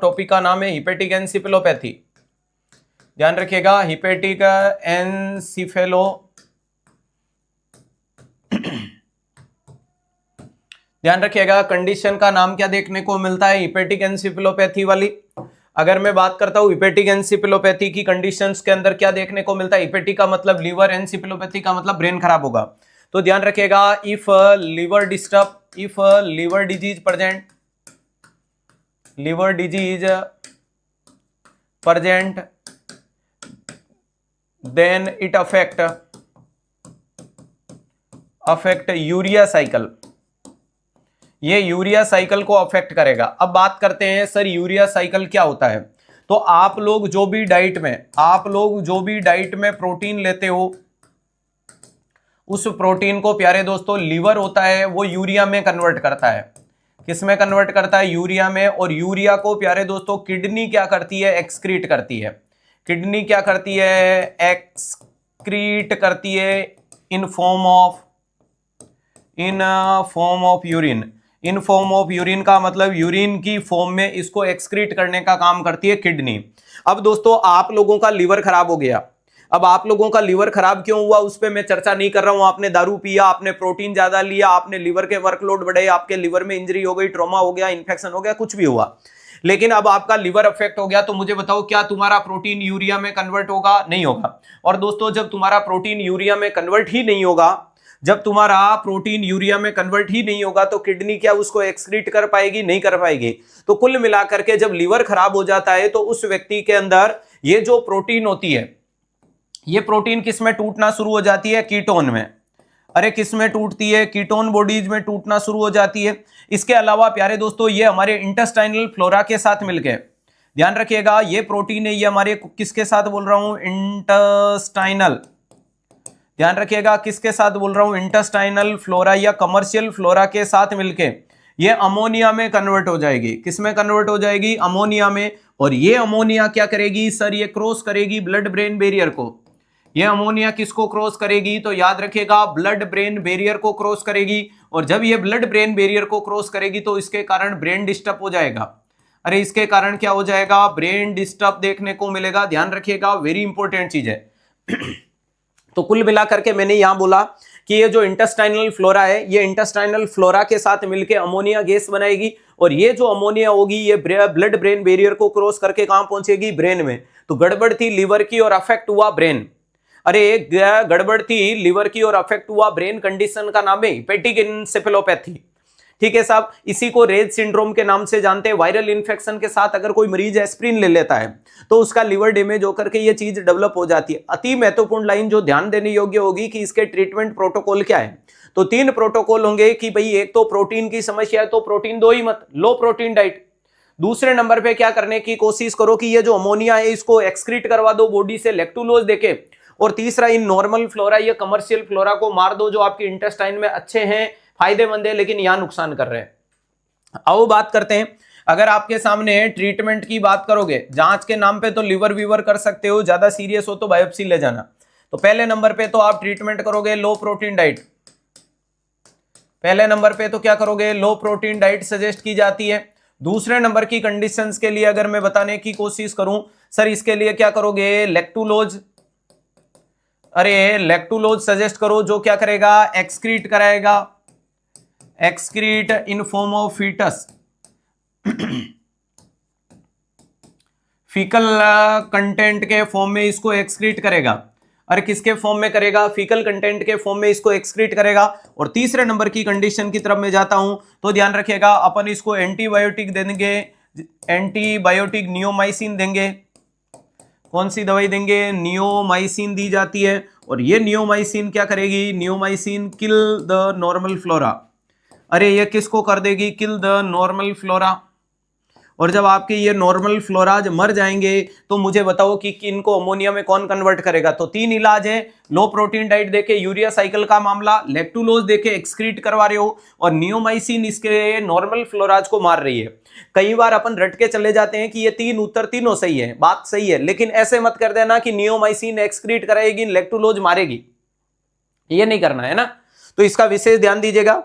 Topic का नाम है हिपेटिक एनसिफेलोपैथी। ध्यान रखिएगा, हिपेटिक एनसिफेलो ध्यान रखिएगा, कंडीशन का नाम क्या देखने को मिलता है हिपेटिक एनसिफेलोपैथी वाली। अगर मैं बात करता हूं हिपेटिक एनसिफेलोपैथी की कंडीशंस के अंदर क्या देखने को मिलता है, हिपेटिक का मतलब लीवर, एनसिफेलोपैथी का मतलब ब्रेन खराब होगा। तो ध्यान रखिएगा, if liver disturb, if liver disease present, liver disease present, then it affect urea cycle, ये यूरिया साइकिल को अफेक्ट करेगा। अब बात करते हैं सर यूरिया साइकिल क्या होता है। तो आप लोग जो भी डाइट में प्रोटीन लेते हो, उस प्रोटीन को प्यारे दोस्तों लीवर होता है वो यूरिया में कन्वर्ट करता है। किसमें कन्वर्ट करता है? यूरिया में। और यूरिया को प्यारे दोस्तों किडनी क्या करती है? एक्सक्रीट करती है। किडनी क्या करती है? एक्सक्रीट करती है इन form of urine. In form of urine का मतलब यूरिन की फॉर्म में इसको एक्सक्रीट करने का काम करती है किडनी। अब दोस्तों आप लोगों का लीवर खराब हो गया। अब आप लोगों का लीवर खराब क्यों हुआ उस पे मैं चर्चा नहीं कर रहा हूं। आपने दारू पिया, आपने प्रोटीन ज्यादा लिया, आपने लीवर के वर्कलोड बढ़े, आपके लीवर में इंजरी हो गई, ट्रॉमा हो गया, इंफेक्शन हो गया, कुछ भी हुआ, लेकिन अब आपका लीवर अफेक्ट हो गया। तो मुझे बताओ क्या तुम्हारा प्रोटीन यूरिया में कन्वर्ट होगा? नहीं होगा। और दोस्तों जब तुम्हारा प्रोटीन यूरिया में कन्वर्ट ही नहीं होगा, जब तुम्हारा प्रोटीन यूरिया में कन्वर्ट ही नहीं होगा, तो किडनी क्या उसको एक्सक्रीट कर पाएगी? नहीं कर पाएगी। तो कुल मिलाकर के जब लीवर खराब हो जाता है तो उस व्यक्ति के अंदर ये जो प्रोटीन होती है, ये प्रोटीन किस में टूटना शुरू हो जाती है? कीटोन में। अरे किस में टूटती है? कीटोन बॉडीज में टूटना शुरू हो जाती है। इसके अलावा प्यारे दोस्तों ये हमारे इंटेस्टाइनल फ्लोरा के साथ मिलके, ध्यान रखिएगा, ये प्रोटीन है, ये हमारे किसके साथ बोल रहा हूं? इंटेस्टाइनल। ध्यान रखिएगा किसके साथ बोल रहा हूं? इंटेस्टाइनल फ्लोरा या कमर्शियल फ्लोरा के साथ मिलके ये अमोनिया में कन्वर्ट हो जाएगी। किस में कन्वर्ट हो जाएगी? अमोनिया में। और ये अमोनिया क्या करेगी सर? ये क्रॉस करेगी ब्लड ब्रेन बैरियर को। ये अमोनिया किसको क्रॉस करेगी? तो याद रखिएगा ब्लड ब्रेन बैरियर को क्रॉस करेगी। और जब ये ब्लड ब्रेन बैरियर को क्रॉस करेगी तो इसके कारण ब्रेन डिस्टर्ब हो जाएगा। अरे इसके कारण क्या हो जाएगा? ब्रेन डिस्टर्ब देखने को मिलेगा। ध्यान रखिएगा, वेरी इंपॉर्टेंट चीज है। तो कुल मिलाकर के मैंने यहां बोला कि ये जो इंटेस्टाइनल फ्लोरा है, ये इंटेस्टाइनल फ्लोरा के साथ मिलकर अमोनिया गैस बनाएगी। और ये जो अमोनिया होगी ये ब्लड ब्रेन बैरियर को क्रॉस करके कहां पहुंचेगी? ब्रेन में। तो गड़बड़ थी लीवर की और अफेक्ट हुआ ब्रेन। अरे गड़बड़ थी लीवर की और अफेक्ट हुआ ब्रेन। कंडीशन का नाम है हिपेटिक एनसेफेलोपैथी। ठीक है साहब, इसी को रेज सिंड्रोम के नाम से जानते हैं। वायरल इन्फेक्शन के साथ अगर कोई मरीज एस्प्रिन ले लेता है तो उसका लीवर डैमेज होकर के ये चीज डेवलप हो जाती है। अति महत्वपूर्ण लाइन जो ध्यान देने योग्य होगी कि इसके ट्रीटमेंट प्रोटोकॉल क्या है। तो 3 प्रोटोकॉल होंगे कि भाई एक तो प्रोटीन की समस्या है तो प्रोटीन दो ही मत, लो प्रोटीन डाइट। दूसरे नंबर पे क्या करने की कोशिश करो कि ये जो अमोनिया है इसको एक्सक्रीट करवा दो बॉडी से, लैक्टुलोज देके। और तीसरा इन नॉर्मल फ्लोरा या कमर्शियल फ्लोरा को मार दो जो आपके इंटेस्टाइन में अच्छे हैं, फायदेमंद है, लेकिन यहां नुकसान कर रहे हैं। आओ बात करते हैं, अगर आपके सामने ट्रीटमेंट की बात करोगे, जांच के नाम पे तो लिवर वीवर कर सकते हो, ज्यादा सीरियस हो तो बायोप्सी ले जाना। तो पहले नंबर पे तो आप ट्रीटमेंट करोगे लो प्रोटीन डाइट। पहले नंबर पे तो क्या करोगे? लो प्रोटीन डाइट सजेस्ट की जाती है। दूसरे नंबर की कंडीशंस के लिए अगर मैं बताने की कोशिश करूं सर, इसके लिए क्या करोगे? लैक्टुलोज। अरे लैक्टुलोज सजेस्ट करो जो क्या करेगा? एक्सक्रीट कराएगा, excrete in form of faeces, faecal content के फॉर्म में इसको एक्सक्रीट करेगा। अरे किसके फॉर्म में करेगा? फीकल कंटेंट के फॉर्म में इसको एक्सक्रीट करेगा। और तीसरे नंबर की कंडीशन की तरफ मैं जाता हूं तो ध्यान रखिएगा, अपन इसको एंटीबायोटिक देंगे, एंटीबायोटिक नियोमाइसिन देंगे। कौन सी दवाई देंगे? नियोमाइसिन दी जाती है। और ये नियोमाइसिन क्या करेगी? Neomycin kill the normal flora. अरे ये किसको कर देगी? Kill the normal flora. और जब आपके ये नॉर्मल फ्लोराज मर जाएंगे तो मुझे बताओ कि इनको अमोनिया में कौन कन्वर्ट करेगा? तो 3 इलाज है, लो प्रोटीन डाइट देके यूरिया साइकिल का मामला, लैक्टुलोज देके एक्सक्रीट करवा रहे हो, और नियोमाइसिन इसके नॉर्मल फ्लोराज को मार रही है। कई बार अपन रट के चले जाते हैं कि ये 3 उत्तर तीनों सही है, बात सही है, लेकिन ऐसे मत कर देना कि नियोमाइसिन एक्सक्रीट कराएगी, लैक्टुलोज मारेगी। ये नहीं करना है ना। तो इसका विशेष ध्यान दीजिएगा।